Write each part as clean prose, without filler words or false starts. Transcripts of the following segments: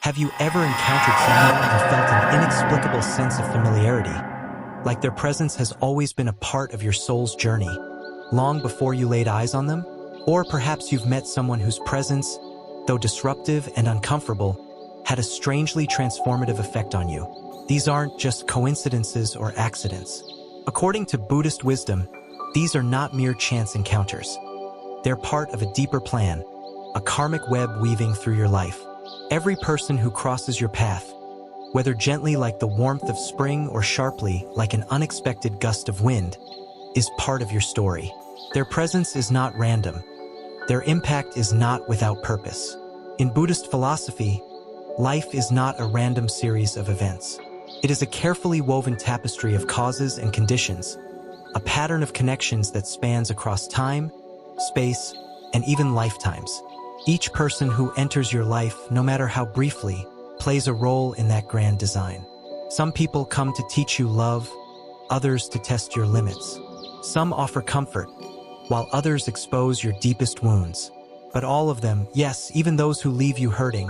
Have you ever encountered someone and felt an inexplicable sense of familiarity? Like their presence has always been a part of your soul's journey, long before you laid eyes on them? Or perhaps you've met someone whose presence, though disruptive and uncomfortable, had a strangely transformative effect on you. These aren't just coincidences or accidents. According to Buddhist wisdom, these are not mere chance encounters. They're part of a deeper plan, a karmic web weaving through your life. Every person who crosses your path, whether gently like the warmth of spring or sharply like an unexpected gust of wind, is part of your story. Their presence is not random. Their impact is not without purpose. In Buddhist philosophy, life is not a random series of events. It is a carefully woven tapestry of causes and conditions, a pattern of connections that spans across time, space, and even lifetimes. Each person who enters your life, no matter how briefly, plays a role in that grand design. Some people come to teach you love, others to test your limits. Some offer comfort, while others expose your deepest wounds. But all of them, yes, even those who leave you hurting,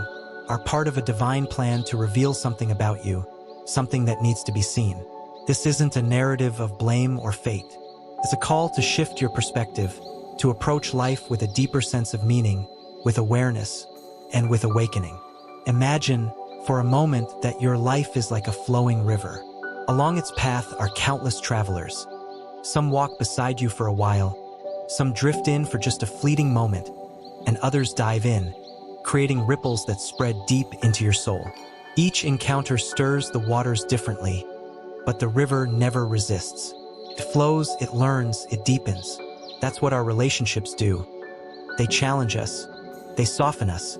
are part of a divine plan to reveal something about you, something that needs to be seen. This isn't a narrative of blame or fate. It's a call to shift your perspective, to approach life with a deeper sense of meaning, with awareness, and with awakening. Imagine, for a moment, that your life is like a flowing river. Along its path are countless travelers. Some walk beside you for a while, some drift in for just a fleeting moment, and others dive in, creating ripples that spread deep into your soul. Each encounter stirs the waters differently, but the river never resists. It flows, it learns, it deepens. That's what our relationships do. They challenge us. They soften us.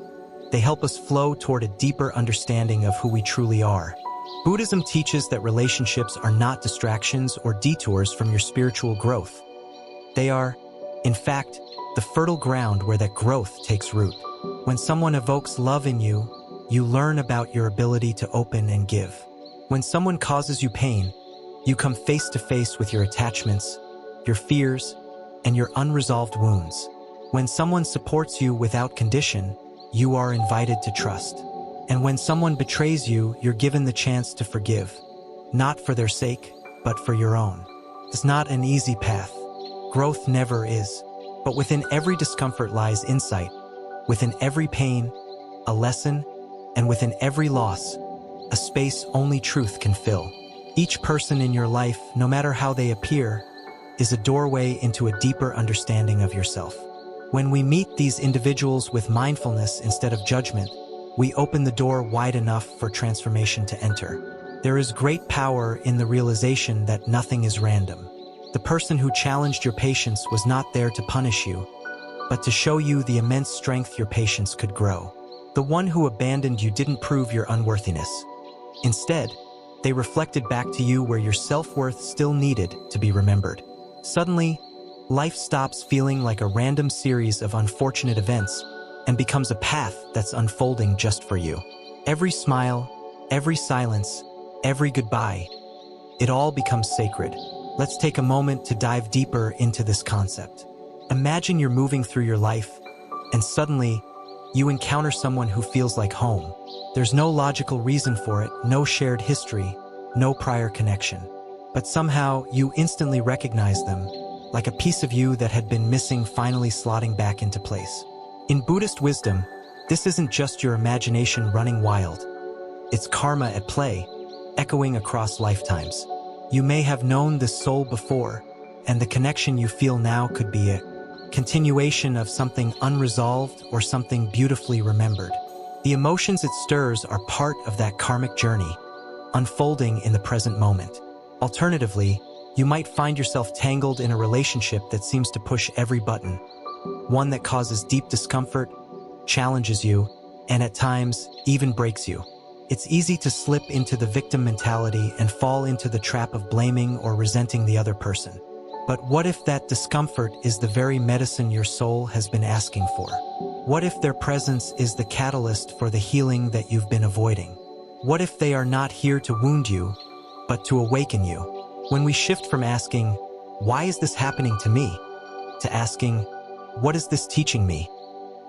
They help us flow toward a deeper understanding of who we truly are. Buddhism teaches that relationships are not distractions or detours from your spiritual growth. They are, in fact, the fertile ground where that growth takes root. When someone evokes love in you, you learn about your ability to open and give. When someone causes you pain, you come face to face with your attachments, your fears, and your unresolved wounds. When someone supports you without condition, you are invited to trust. And when someone betrays you, you're given the chance to forgive, not for their sake, but for your own. It's not an easy path. Growth never is. But within every discomfort lies insight. Within every pain, a lesson, and within every loss, a space only truth can fill. Each person in your life, no matter how they appear, is a doorway into a deeper understanding of yourself. When we meet these individuals with mindfulness instead of judgment, we open the door wide enough for transformation to enter. There is great power in the realization that nothing is random. The person who challenged your patience was not there to punish you, but to show you the immense strength your patience could grow. The one who abandoned you didn't prove your unworthiness. Instead, they reflected back to you where your self-worth still needed to be remembered. Suddenly, life stops feeling like a random series of unfortunate events and becomes a path that's unfolding just for you. Every smile, every silence, every goodbye, it all becomes sacred. Let's take a moment to dive deeper into this concept. Imagine you're moving through your life, and suddenly, you encounter someone who feels like home. There's no logical reason for it, no shared history, no prior connection. But somehow, you instantly recognize them, like a piece of you that had been missing finally slotting back into place. In Buddhist wisdom, this isn't just your imagination running wild. It's karma at play, echoing across lifetimes. You may have known this soul before, and the connection you feel now could be a continuation of something unresolved or something beautifully remembered. The emotions it stirs are part of that karmic journey, unfolding in the present moment. Alternatively, you might find yourself tangled in a relationship that seems to push every button, one that causes deep discomfort, challenges you, and at times even breaks you. It's easy to slip into the victim mentality and fall into the trap of blaming or resenting the other person. But what if that discomfort is the very medicine your soul has been asking for? What if their presence is the catalyst for the healing that you've been avoiding? What if they are not here to wound you, but to awaken you? When we shift from asking, "Why is this happening to me?" to asking, "What is this teaching me?"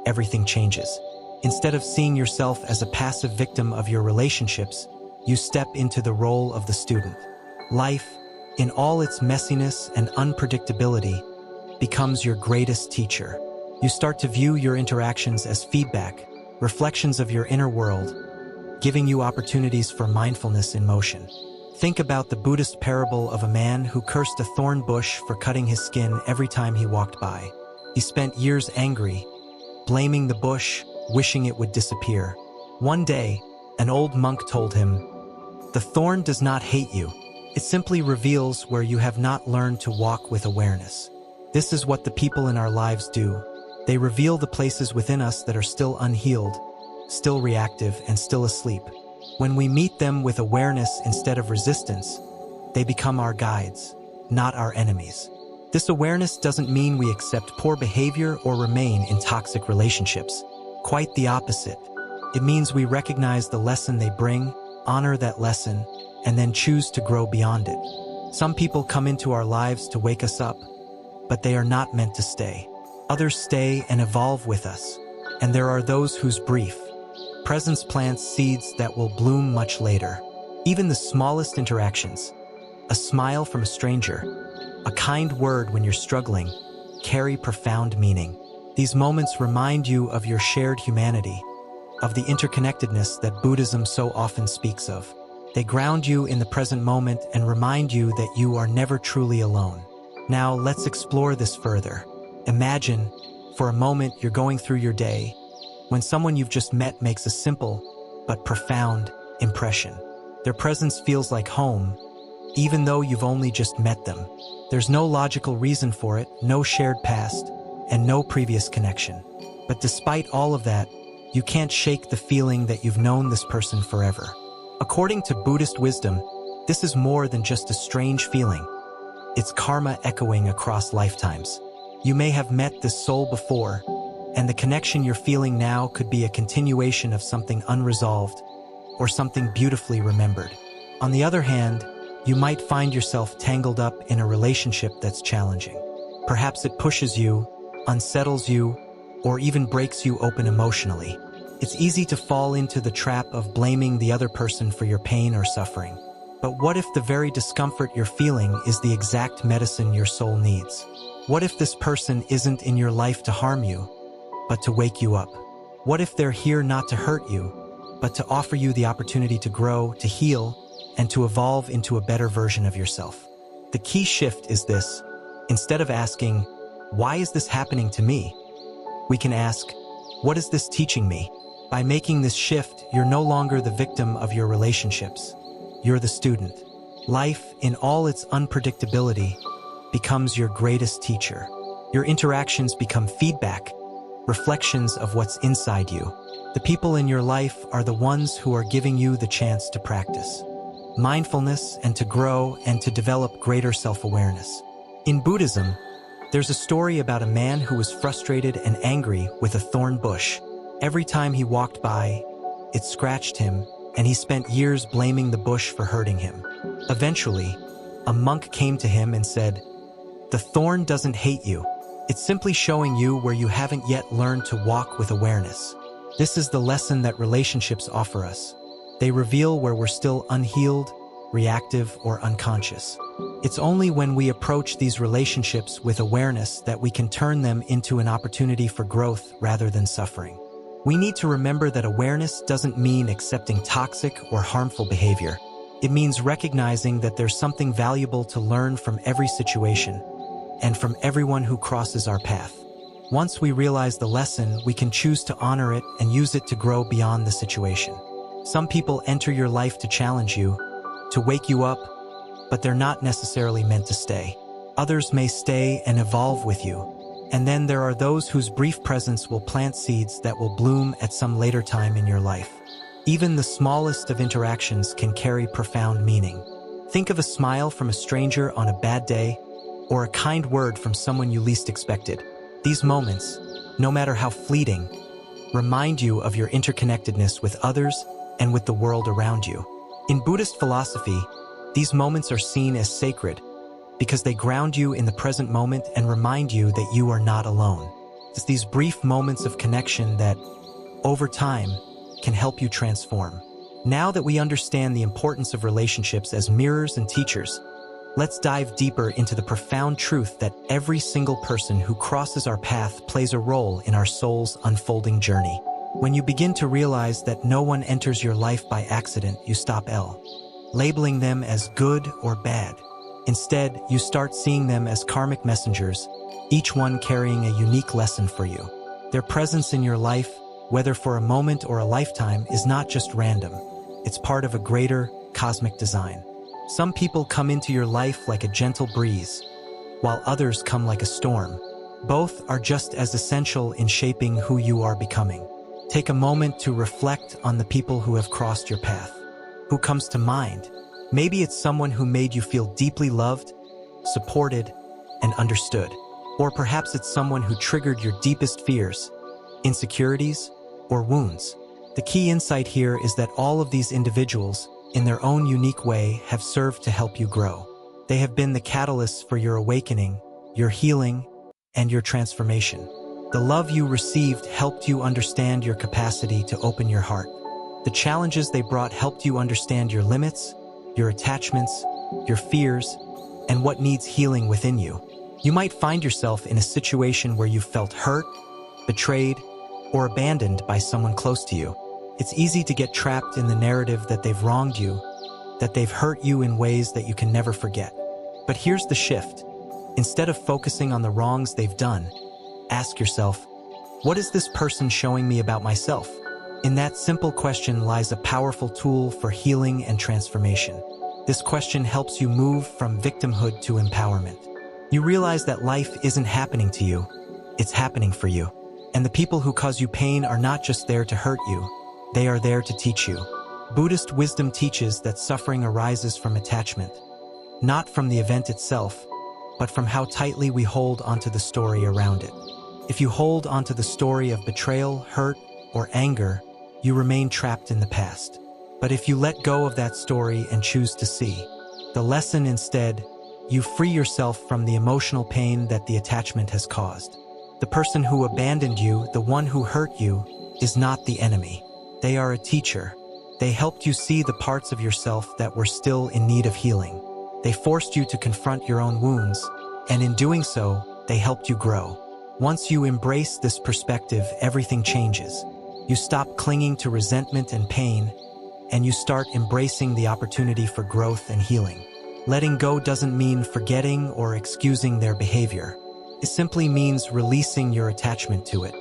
everything changes. Instead of seeing yourself as a passive victim of your relationships, you step into the role of the student. Life, in all its messiness and unpredictability, becomes your greatest teacher. You start to view your interactions as feedback, reflections of your inner world, giving you opportunities for mindfulness in motion. Think about the Buddhist parable of a man who cursed a thorn bush for cutting his skin every time he walked by. He spent years angry, blaming the bush, wishing it would disappear. One day, an old monk told him, "The thorn does not hate you. It simply reveals where you have not learned to walk with awareness." This is what the people in our lives do. They reveal the places within us that are still unhealed, still reactive, and still asleep. When we meet them with awareness instead of resistance, they become our guides, not our enemies. This awareness doesn't mean we accept poor behavior or remain in toxic relationships. Quite the opposite. It means we recognize the lesson they bring, honor that lesson, and then choose to grow beyond it. Some people come into our lives to wake us up, but they are not meant to stay. Others stay and evolve with us, and there are those whose brief presence plants seeds that will bloom much later. Even the smallest interactions, a smile from a stranger, a kind word when you're struggling, carry profound meaning. These moments remind you of your shared humanity, of the interconnectedness that Buddhism so often speaks of. They ground you in the present moment and remind you that you are never truly alone. Now let's explore this further. Imagine, for a moment, you're going through your day when someone you've just met makes a simple but profound impression. Their presence feels like home, even though you've only just met them. There's no logical reason for it, no shared past, and no previous connection. But despite all of that, you can't shake the feeling that you've known this person forever. According to Buddhist wisdom, this is more than just a strange feeling. It's karma echoing across lifetimes. You may have met this soul before, and the connection you're feeling now could be a continuation of something unresolved or something beautifully remembered. On the other hand, you might find yourself tangled up in a relationship that's challenging. Perhaps it pushes you, unsettles you, or even breaks you open emotionally. It's easy to fall into the trap of blaming the other person for your pain or suffering. But what if the very discomfort you're feeling is the exact medicine your soul needs? What if this person isn't in your life to harm you, but to wake you up? What if they're here not to hurt you, but to offer you the opportunity to grow, to heal, and to evolve into a better version of yourself? The key shift is this. Instead of asking, "Why is this happening to me?" we can ask, "What is this teaching me?" By making this shift, you're no longer the victim of your relationships. You're the student. Life, in all its unpredictability, becomes your greatest teacher. Your interactions become feedback, reflections of what's inside you. The people in your life are the ones who are giving you the chance to practice mindfulness and to grow and to develop greater self-awareness. In Buddhism, there's a story about a man who was frustrated and angry with a thorn bush. Every time he walked by, it scratched him, and he spent years blaming the bush for hurting him. Eventually, a monk came to him and said, "The thorn doesn't hate you. It's simply showing you where you haven't yet learned to walk with awareness." This is the lesson that relationships offer us. They reveal where we're still unhealed, reactive, or unconscious. It's only when we approach these relationships with awareness that we can turn them into an opportunity for growth rather than suffering. We need to remember that awareness doesn't mean accepting toxic or harmful behavior. It means recognizing that there's something valuable to learn from every situation and from everyone who crosses our path. Once we realize the lesson, we can choose to honor it and use it to grow beyond the situation. Some people enter your life to challenge you, to wake you up, but they're not necessarily meant to stay. Others may stay and evolve with you. And then there are those whose brief presence will plant seeds that will bloom at some later time in your life. Even the smallest of interactions can carry profound meaning. Think of a smile from a stranger on a bad day, or a kind word from someone you least expected. These moments, no matter how fleeting, remind you of your interconnectedness with others and with the world around you. In Buddhist philosophy, these moments are seen as sacred because they ground you in the present moment and remind you that you are not alone. It's these brief moments of connection that over time, can help you transform. Now that we understand the importance of relationships as mirrors and teachers, let's dive deeper into the profound truth that every single person who crosses our path plays a role in our soul's unfolding journey. When you begin to realize that no one enters your life by accident, you stop labeling them as good or bad. Instead, you start seeing them as karmic messengers, each one carrying a unique lesson for you. Their presence in your life, whether for a moment or a lifetime, is not just random. It's part of a greater cosmic design. Some people come into your life like a gentle breeze, while others come like a storm. Both are just as essential in shaping who you are becoming. Take a moment to reflect on the people who have crossed your path. Who comes to mind? Maybe it's someone who made you feel deeply loved, supported, and understood. Or perhaps it's someone who triggered your deepest fears, insecurities, or wounds. The key insight here is that all of these individuals, in their own unique way, have served to help you grow. They have been the catalysts for your awakening, your healing, and your transformation. The love you received helped you understand your capacity to open your heart. The challenges they brought helped you understand your limits, your attachments, your fears, and what needs healing within you. You might find yourself in a situation where you felt hurt, betrayed, or abandoned by someone close to you. It's easy to get trapped in the narrative that they've wronged you, that they've hurt you in ways that you can never forget. But here's the shift. Instead of focusing on the wrongs they've done, ask yourself, what is this person showing me about myself? In that simple question lies a powerful tool for healing and transformation. This question helps you move from victimhood to empowerment. You realize that life isn't happening to you, it's happening for you. And the people who cause you pain are not just there to hurt you, they are there to teach you. Buddhist wisdom teaches that suffering arises from attachment, not from the event itself, but from how tightly we hold onto the story around it. If you hold onto the story of betrayal, hurt, or anger, you remain trapped in the past. But if you let go of that story and choose to see the lesson instead, you free yourself from the emotional pain that the attachment has caused. The person who abandoned you, the one who hurt you, is not the enemy. They are a teacher. They helped you see the parts of yourself that were still in need of healing. They forced you to confront your own wounds, and in doing so, they helped you grow. Once you embrace this perspective, everything changes. You stop clinging to resentment and pain, and you start embracing the opportunity for growth and healing. Letting go doesn't mean forgetting or excusing their behavior. It simply means releasing your attachment to it.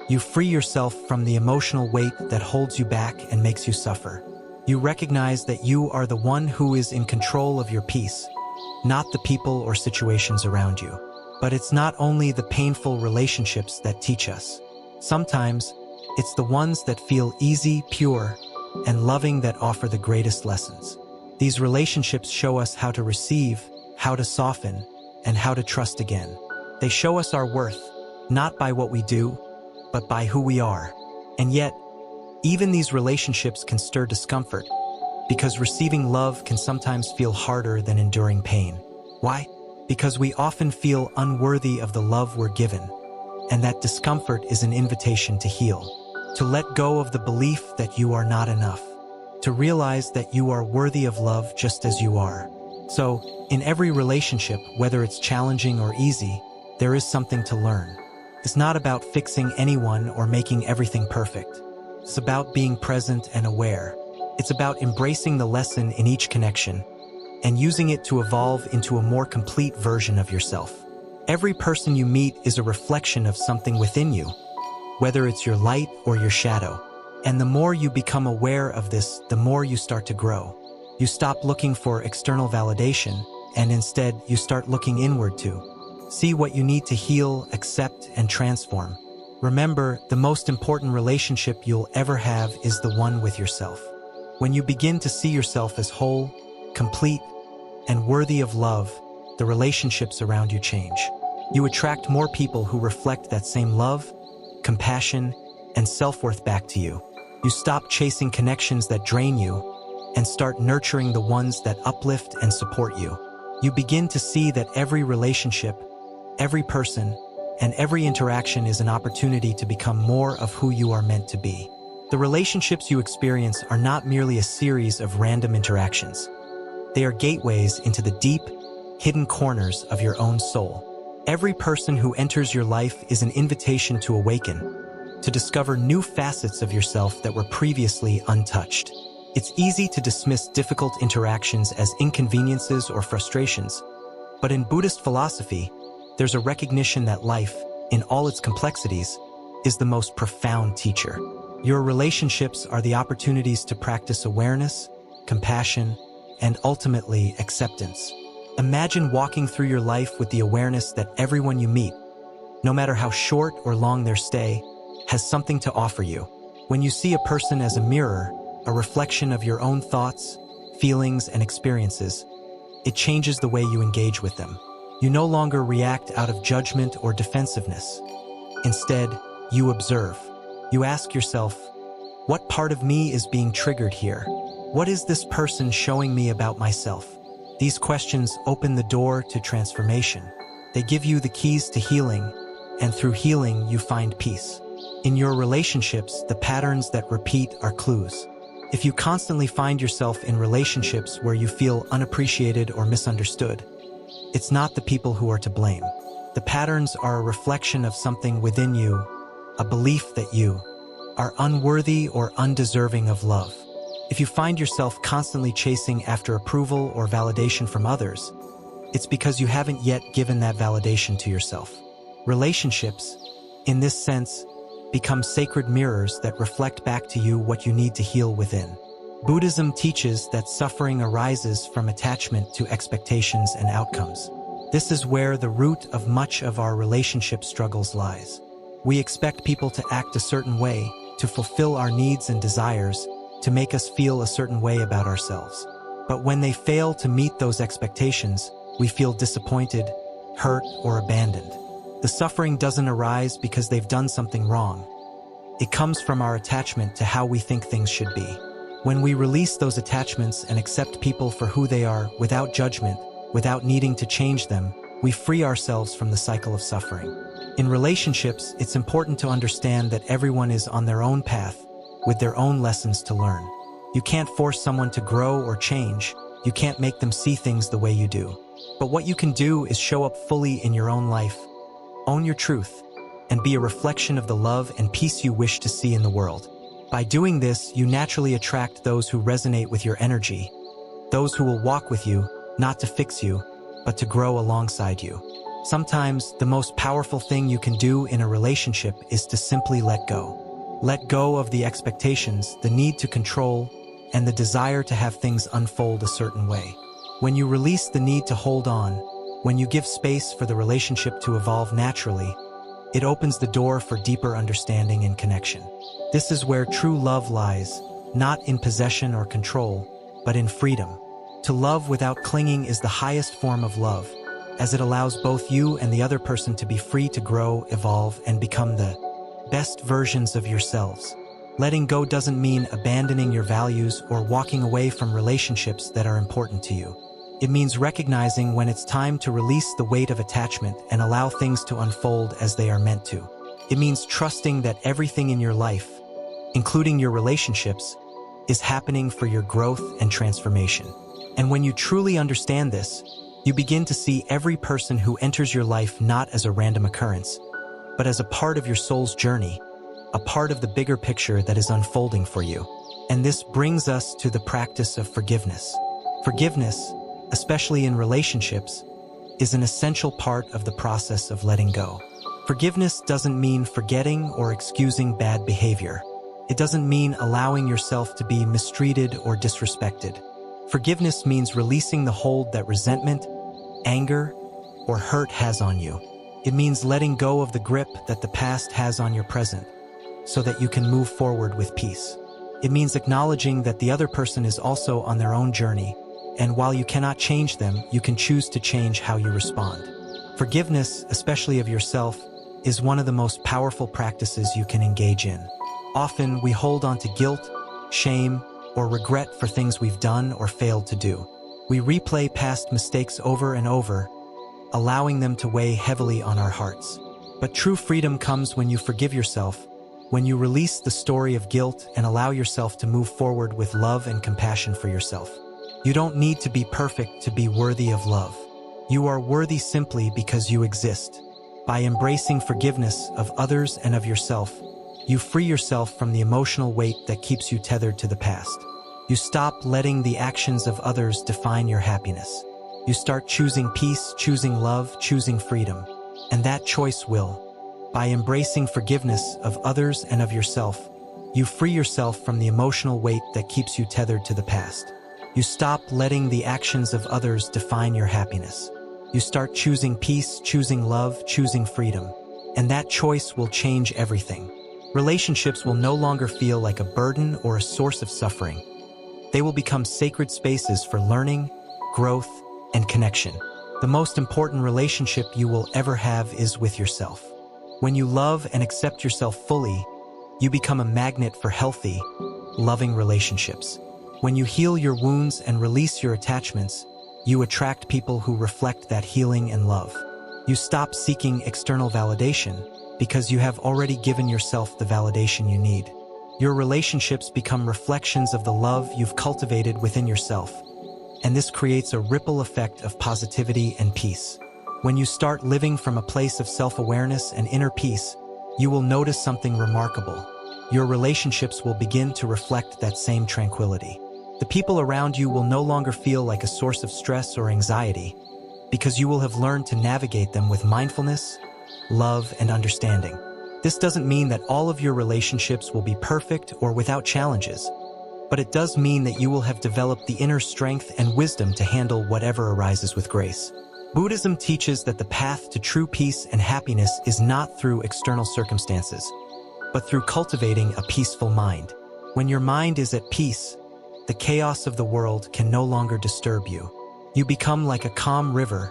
You free yourself from the emotional weight that holds you back and makes you suffer. You recognize that you are the one who is in control of your peace, not the people or situations around you. But it's not only the painful relationships that teach us. Sometimes, it's the ones that feel easy, pure, and loving that offer the greatest lessons. These relationships show us how to receive, how to soften, and how to trust again. They show us our worth, not by what we do, but by who we are. And yet, even these relationships can stir discomfort, because receiving love can sometimes feel harder than enduring pain. Why? Because we often feel unworthy of the love we're given, and that discomfort is an invitation to heal. To let go of the belief that you are not enough. To realize that you are worthy of love just as you are. So, in every relationship, whether it's challenging or easy, there is something to learn. It's not about fixing anyone or making everything perfect. It's about being present and aware. It's about embracing the lesson in each connection and using it to evolve into a more complete version of yourself. Every person you meet is a reflection of something within you, whether it's your light or your shadow. And the more you become aware of this, the more you start to grow. You stop looking for external validation, and instead you start looking inward to see what you need to heal, accept, and transform. Remember, the most important relationship you'll ever have is the one with yourself. When you begin to see yourself as whole, complete, and worthy of love, the relationships around you change. You attract more people who reflect that same love, compassion, and self-worth back to you. You stop chasing connections that drain you and start nurturing the ones that uplift and support you. You begin to see that every relationship, every person, and every interaction is an opportunity to become more of who you are meant to be. The relationships you experience are not merely a series of random interactions. They are gateways into the deep, hidden corners of your own soul. Every person who enters your life is an invitation to awaken, to discover new facets of yourself that were previously untouched. It's easy to dismiss difficult interactions as inconveniences or frustrations, but in Buddhist philosophy, there's a recognition that life, in all its complexities, is the most profound teacher. Your relationships are the opportunities to practice awareness, compassion, and ultimately acceptance. Imagine walking through your life with the awareness that everyone you meet, no matter how short or long their stay, has something to offer you. When you see a person as a mirror, a reflection of your own thoughts, feelings, and experiences, it changes the way you engage with them. You no longer react out of judgment or defensiveness. Instead, you observe. You ask yourself, what part of me is being triggered here? What is this person showing me about myself? These questions open the door to transformation. They give you the keys to healing, and through healing you find peace. In your relationships, the patterns that repeat are clues. If you constantly find yourself in relationships where you feel unappreciated or misunderstood, it's not the people who are to blame. The patterns are a reflection of something within you, a belief that you are unworthy or undeserving of love. If you find yourself constantly chasing after approval or validation from others, it's because you haven't yet given that validation to yourself. Relationships, in this sense, become sacred mirrors that reflect back to you what you need to heal within. Buddhism teaches that suffering arises from attachment to expectations and outcomes. This is where the root of much of our relationship struggles lies. We expect people to act a certain way, to fulfill our needs and desires, to make us feel a certain way about ourselves. But when they fail to meet those expectations, we feel disappointed, hurt, or abandoned. The suffering doesn't arise because they've done something wrong. It comes from our attachment to how we think things should be. When we release those attachments and accept people for who they are without judgment, without needing to change them, we free ourselves from the cycle of suffering. In relationships, it's important to understand that everyone is on their own path, with their own lessons to learn. You can't force someone to grow or change. You can't make them see things the way you do. But what you can do is show up fully in your own life, own your truth, and be a reflection of the love and peace you wish to see in the world. By doing this, you naturally attract those who resonate with your energy, those who will walk with you, not to fix you, but to grow alongside you. Sometimes, the most powerful thing you can do in a relationship is to simply let go. Let go of the expectations, the need to control, and the desire to have things unfold a certain way. When you release the need to hold on, when you give space for the relationship to evolve naturally, it opens the door for deeper understanding and connection. This is where true love lies, not in possession or control, but in freedom. To love without clinging is the highest form of love, as it allows both you and the other person to be free to grow, evolve, and become the best versions of yourselves. Letting go doesn't mean abandoning your values or walking away from relationships that are important to you. It means recognizing when it's time to release the weight of attachment and allow things to unfold as they are meant to. It means trusting that everything in your life, including your relationships, is happening for your growth and transformation. And when you truly understand this, you begin to see every person who enters your life not as a random occurrence, but as a part of your soul's journey, a part of the bigger picture that is unfolding for you. And this brings us to the practice of forgiveness. Forgiveness, especially in relationships, is an essential part of the process of letting go. Forgiveness doesn't mean forgetting or excusing bad behavior. It doesn't mean allowing yourself to be mistreated or disrespected. Forgiveness means releasing the hold that resentment, anger, or hurt has on you. It means letting go of the grip that the past has on your present, so that you can move forward with peace. It means acknowledging that the other person is also on their own journey, and while you cannot change them, you can choose to change how you respond. Forgiveness, especially of yourself, is one of the most powerful practices you can engage in. Often, we hold on to guilt, shame, or regret for things we've done or failed to do. We replay past mistakes over and over, allowing them to weigh heavily on our hearts. But true freedom comes when you forgive yourself, when you release the story of guilt and allow yourself to move forward with love and compassion for yourself. You don't need to be perfect to be worthy of love. You are worthy simply because you exist. By embracing forgiveness of others and of yourself, you free yourself from the emotional weight that keeps you tethered to the past. You stop letting the actions of others define your happiness. You start choosing peace, choosing love, choosing freedom. And that choice will. By embracing forgiveness of others and of yourself, you free yourself from the emotional weight that keeps you tethered to the past. You stop letting the actions of others define your happiness. You start choosing peace, choosing love, choosing freedom. And that choice will change everything. Relationships will no longer feel like a burden or a source of suffering. They will become sacred spaces for learning, growth, and connection. The most important relationship you will ever have is with yourself. When you love and accept yourself fully, you become a magnet for healthy, loving relationships. When you heal your wounds and release your attachments, you attract people who reflect that healing and love. You stop seeking external validation because you have already given yourself the validation you need. Your relationships become reflections of the love you've cultivated within yourself, and this creates a ripple effect of positivity and peace. When you start living from a place of self-awareness and inner peace, you will notice something remarkable. Your relationships will begin to reflect that same tranquility. The people around you will no longer feel like a source of stress or anxiety, because you will have learned to navigate them with mindfulness, love, and understanding. This doesn't mean that all of your relationships will be perfect or without challenges, but it does mean that you will have developed the inner strength and wisdom to handle whatever arises with grace. Buddhism teaches that the path to true peace and happiness is not through external circumstances, but through cultivating a peaceful mind. When your mind is at peace, the chaos of the world can no longer disturb you. You become like a calm river,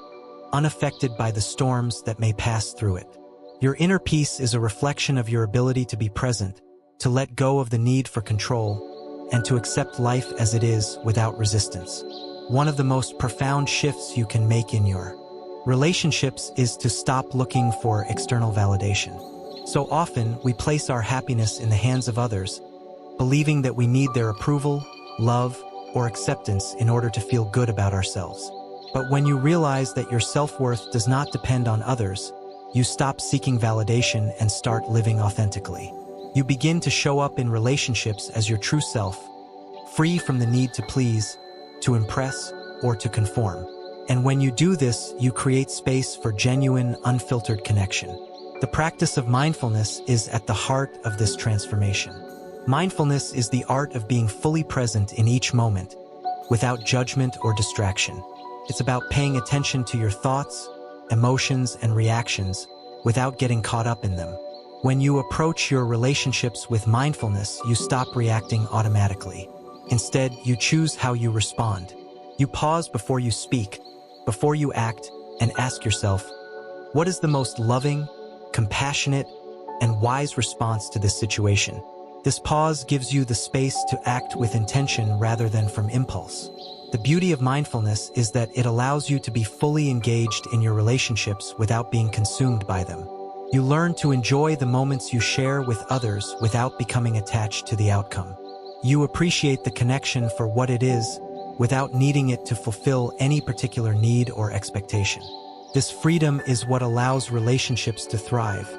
unaffected by the storms that may pass through it. Your inner peace is a reflection of your ability to be present, to let go of the need for control, and to accept life as it is without resistance. One of the most profound shifts you can make in your relationships is to stop looking for external validation. So often, we place our happiness in the hands of others, believing that we need their approval, love, or acceptance in order to feel good about ourselves. But when you realize that your self-worth does not depend on others, you stop seeking validation and start living authentically. You begin to show up in relationships as your true self, free from the need to please, to impress, or to conform. And when you do this, you create space for genuine, unfiltered connection. The practice of mindfulness is at the heart of this transformation. Mindfulness is the art of being fully present in each moment, without judgment or distraction. It's about paying attention to your thoughts, emotions, and reactions without getting caught up in them. When you approach your relationships with mindfulness, you stop reacting automatically. Instead, you choose how you respond. You pause before you speak, before you act, and ask yourself, what is the most loving, compassionate, and wise response to this situation? This pause gives you the space to act with intention rather than from impulse. The beauty of mindfulness is that it allows you to be fully engaged in your relationships without being consumed by them. You learn to enjoy the moments you share with others without becoming attached to the outcome. You appreciate the connection for what it is, without needing it to fulfill any particular need or expectation. This freedom is what allows relationships to thrive,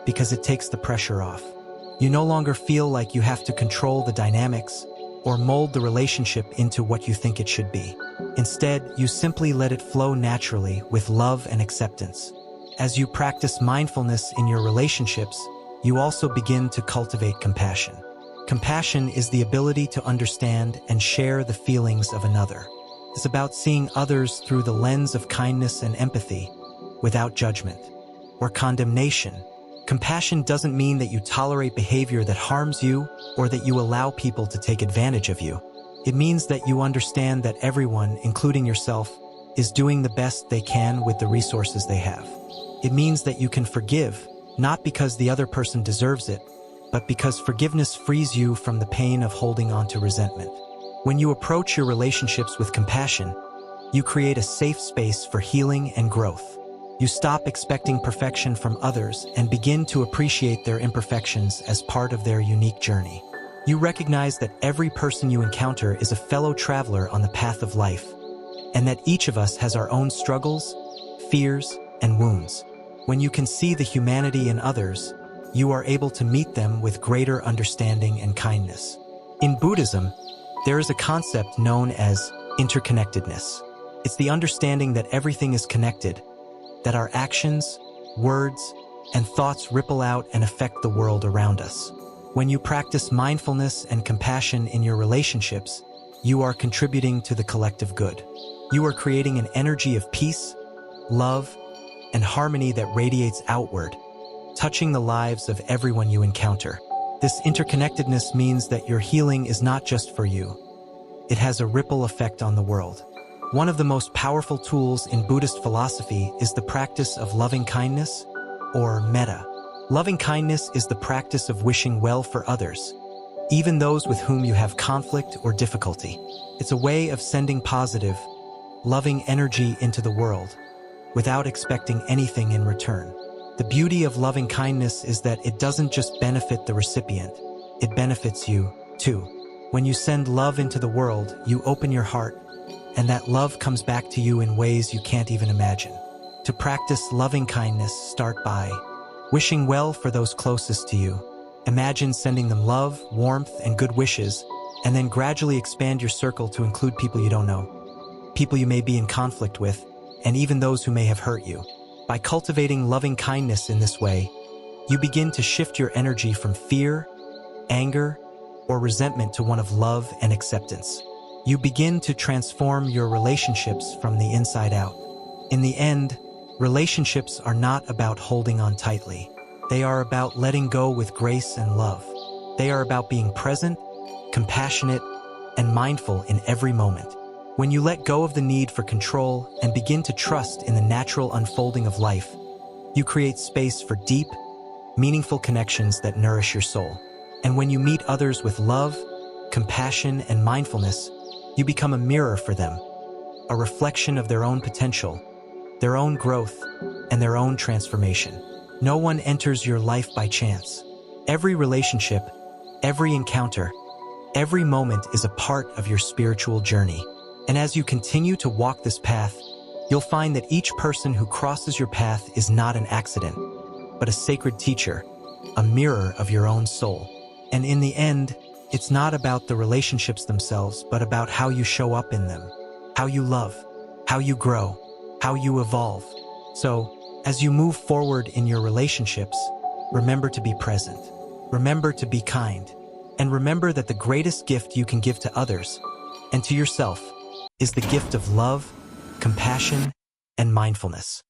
because it takes the pressure off. You no longer feel like you have to control the dynamics or mold the relationship into what you think it should be. Instead, you simply let it flow naturally with love and acceptance. As you practice mindfulness in your relationships, you also begin to cultivate compassion. Compassion is the ability to understand and share the feelings of another. It's about seeing others through the lens of kindness and empathy, without judgment or condemnation. Compassion doesn't mean that you tolerate behavior that harms you or that you allow people to take advantage of you. It means that you understand that everyone, including yourself, is doing the best they can with the resources they have. It means that you can forgive, not because the other person deserves it, but because forgiveness frees you from the pain of holding on to resentment. When you approach your relationships with compassion, you create a safe space for healing and growth. You stop expecting perfection from others and begin to appreciate their imperfections as part of their unique journey. You recognize that every person you encounter is a fellow traveler on the path of life, and that each of us has our own struggles, fears, and wounds. When you can see the humanity in others, you are able to meet them with greater understanding and kindness. In Buddhism, there is a concept known as interconnectedness. It's the understanding that everything is connected, that our actions, words, and thoughts ripple out and affect the world around us. When you practice mindfulness and compassion in your relationships, you are contributing to the collective good. You are creating an energy of peace, love, and harmony that radiates outward, touching the lives of everyone you encounter. This interconnectedness means that your healing is not just for you. It has a ripple effect on the world. One of the most powerful tools in Buddhist philosophy is the practice of loving kindness, or metta. Loving kindness is the practice of wishing well for others, even those with whom you have conflict or difficulty. It's a way of sending positive, loving energy into the world, without expecting anything in return. The beauty of loving kindness is that it doesn't just benefit the recipient, it benefits you, too. When you send love into the world, you open your heart, and that love comes back to you in ways you can't even imagine. To practice loving kindness, start by wishing well for those closest to you. Imagine sending them love, warmth, and good wishes, and then gradually expand your circle to include people you don't know, people you may be in conflict with, and even those who may have hurt you. By cultivating loving kindness in this way, you begin to shift your energy from fear, anger, or resentment to one of love and acceptance. You begin to transform your relationships from the inside out. In the end, relationships are not about holding on tightly. They are about letting go with grace and love. They are about being present, compassionate, and mindful in every moment. When you let go of the need for control and begin to trust in the natural unfolding of life, you create space for deep, meaningful connections that nourish your soul. And when you meet others with love, compassion, and mindfulness, you become a mirror for them, a reflection of their own potential, their own growth, and their own transformation. No one enters your life by chance. Every relationship, every encounter, every moment is a part of your spiritual journey. And as you continue to walk this path, you'll find that each person who crosses your path is not an accident, but a sacred teacher, a mirror of your own soul. And in the end, it's not about the relationships themselves, but about how you show up in them, how you love, how you grow, how you evolve. So, as you move forward in your relationships, remember to be present, remember to be kind, and remember that the greatest gift you can give to others, and to yourself, is the gift of love, compassion, and mindfulness.